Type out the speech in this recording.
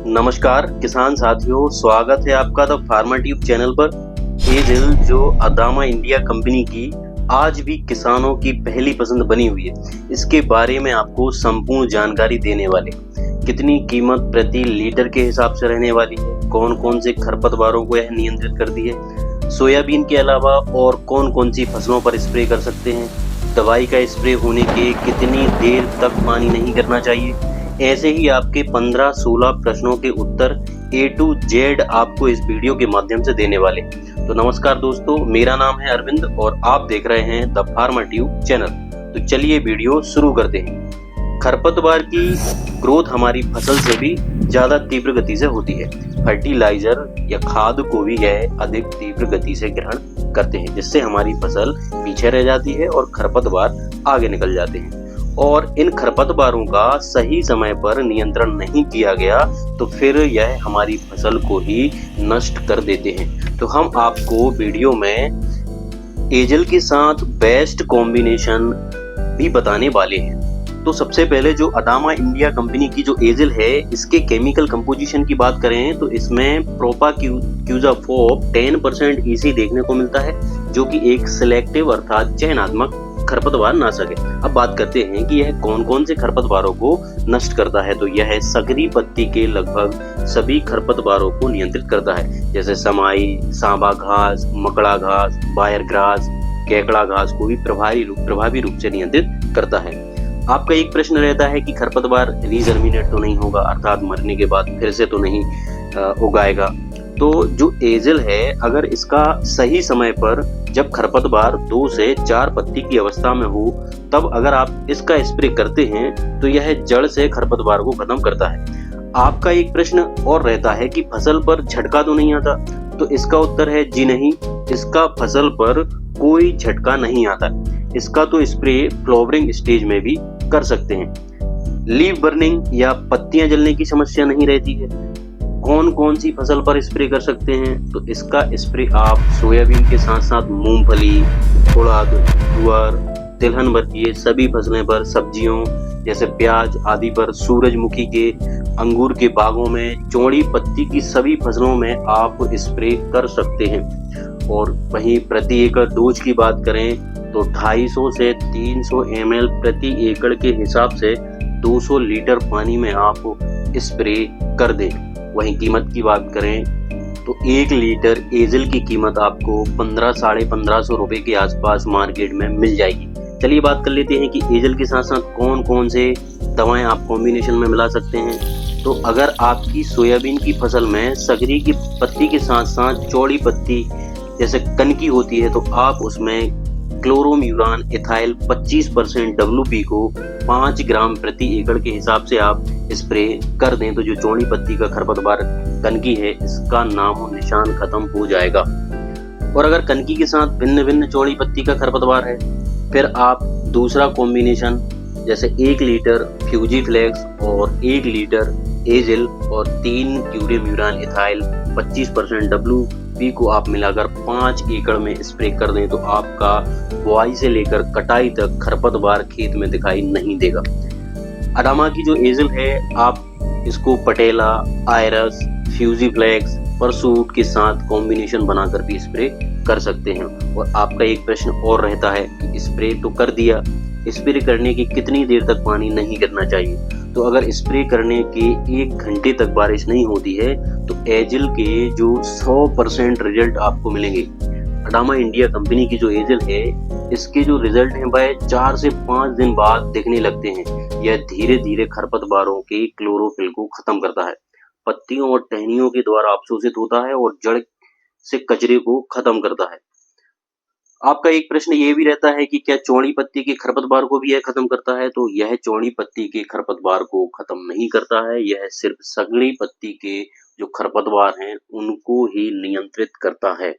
नमस्कार किसान साथियों, स्वागत है आपका द फार्मर ट्यूब चैनल पर। एजिल जो अदामा इंडिया कंपनी की आज भी किसानों की पहली पसंद बनी हुई है, इसके बारे में आपको संपूर्ण जानकारी देने वाले। कितनी कीमत प्रति लीटर के हिसाब से रहने वाली है, कौन कौन से खरपतवारों को यह नियंत्रित करती है, सोयाबीन के अलावा और कौन कौन सी फसलों पर स्प्रे कर सकते हैं, दवाई का स्प्रे होने के कितनी देर तक पानी नहीं करना चाहिए, ऐसे ही आपके 15-16 प्रश्नों के उत्तर A to Z आपको इस वीडियो के माध्यम से देने वाले। तो नमस्कार दोस्तों, मेरा नाम है अरविंद और आप देख रहे हैं द फार्मर ट्यूब चैनल। तो चलिए वीडियो शुरू करते हैं। खरपतवार की ग्रोथ हमारी फसल से भी ज्यादा तीव्र गति से होती है। फर्टिलाइजर या खाद को भी यह अधिक तीव्र गति से ग्रहण करते हैं, जिससे हमारी फसल पीछे रह जाती है और खरपतवार आगे निकल जाते हैं। और इन खरपतवारों का सही समय पर नियंत्रण नहीं किया गया तो फिर यह हमारी फसल को ही नष्ट कर देते हैं। तो हम आपको वीडियो में एजिल के साथ बेस्ट कॉम्बिनेशन भी बताने वाले हैं। तो सबसे पहले जो अदामा इंडिया कंपनी की जो एजिल है, इसके केमिकल कंपोजिशन की बात करें तो इसमें प्रोपाक्यूजाफोप 10% EC देखने को मिलता है, जो कि एक सिलेक्टिव अर्थात चयनात्मक खरपतवार नाशक है। अब बात करते हैं कि यह कौन कौन से खरपतवारों को नष्ट करता है। तो यह सकरी पत्ती के लगभग सभी खरपतवारों को नियंत्रित करता है, जैसे समाई, सांबा घास, मकड़ा घास, वायर ग्रास, केकड़ा घास को भी प्रभावी रूप से नियंत्रित करता है। आपका एक प्रश्न रहता है कि खरपतवार रीजर्मिनेट तो नहीं होगा, अर्थात मरने के बाद फिर से तो नहीं उगाएगा। तो जो एजिल है, अगर इसका सही समय पर जब खरपतवार 2 से 4 पत्ती की अवस्था में हो, तब अगर आप इसका स्प्रे करते हैं तो यह जड़ से खरपतवार को खत्म करता है। आपका एक प्रश्न और रहता है कि फसल पर झटका तो नहीं आता। तो इसका उत्तर है जी नहीं, इसका फसल पर कोई झटका नहीं आता। इसका तो स्प्रे फ्लावरिंग स्टेज में भी कर सकते हैं। लीफ बर्निंग या पत्तियां जलने की समस्या नहीं रहती है। कौन कौन सी फसल पर स्प्रे कर सकते हैं? तो इसका स्प्रे आप सोयाबीन के साथ साथ मूंगफली, उड़द, ज्वार, तिलहन वर्गीय सभी फसलें पर, सब्जियों जैसे प्याज आदि पर, सूरजमुखी के, अंगूर के बागों में, चौड़ी पत्ती की सभी फसलों में आप स्प्रे कर सकते हैं। और वहीं प्रति एकड़ डोज की बात करें तो 250 से 300 ml प्रति एकड़ के हिसाब से 200 लीटर पानी में आप स्प्रे कर दें। वहीं कीमत की बात करें तो 1 लीटर एजिल की कीमत आपको 1500-1550 रुपए के आसपास मार्केट में मिल जाएगी। चलिए बात कर लेते हैं कि एजिल के साथ साथ कौन कौन से दवाएं आप कॉम्बिनेशन में मिला सकते हैं। तो अगर आपकी सोयाबीन की फसल में सकरी की पत्ती के साथ साथ चौड़ी पत्ती जैसे कनकी होती है, तो आप उसमें क्लोरोम्यूरान इथाइल 25% WP को 5 ग्राम प्रति एकड़ के हिसाब से आप स्प्रे कर दें तो जो चौड़ी पत्ती का खरपतवार कनकी है, इसका नामो निशान खत्म हो जाएगा। और अगर कनकी के साथ भिन्न भिन्न चौड़ी पत्ती का खरपतवार है, फिर आप दूसरा कॉम्बिनेशन जैसे 1 लीटर फ्यूजीफ्लेक्स और 1 लीटर एजिल और 3 क्यूरेम्यूरान इथाइल 25% WP को आप मिलाकर 5 एकड़ में स्प्रे कर दें तो आपका बुआई से लेकर कटाई तक खरपतवार खेत में दिखाई नहीं देगा। अडामा की जो एजिल है, आप इसको पटेला, आयरस, फ्यूजीफ्लेक्स, परसूट के साथ कॉम्बिनेशन बनाकर भी स्प्रे कर सकते हैं। और आपका एक प्रश्न और रहता है कि स्प्रे तो कर दिया, स्प्रे करने की कितनी देर तक पानी नहीं करना चाहिए। तो अगर स्प्रे करने के 1 घंटे तक बारिश नहीं होती है तो एजिल के जो 100% रिजल्ट आपको मिलेंगे। अडामा इंडिया कंपनी की जो एजिल है, इसके जो रिजल्ट हैं वह 4 से 5 दिन बाद दिखने लगते हैं। यह धीरे धीरे खरपतवारों के क्लोरोफिल को खत्म करता है, पत्तियों और टहनियों के द्वारा अवशोषित होता है और जड़ से कचरे को खत्म करता है। आपका एक प्रश्न ये भी रहता है कि क्या चौड़ी पत्ती के खरपतवार को भी यह खत्म करता है? तो यह चौड़ी पत्ती के खरपतवार को खत्म नहीं करता है, यह सिर्फ सगड़ी पत्ती के जो खरपतवार हैं उनको ही नियंत्रित करता है।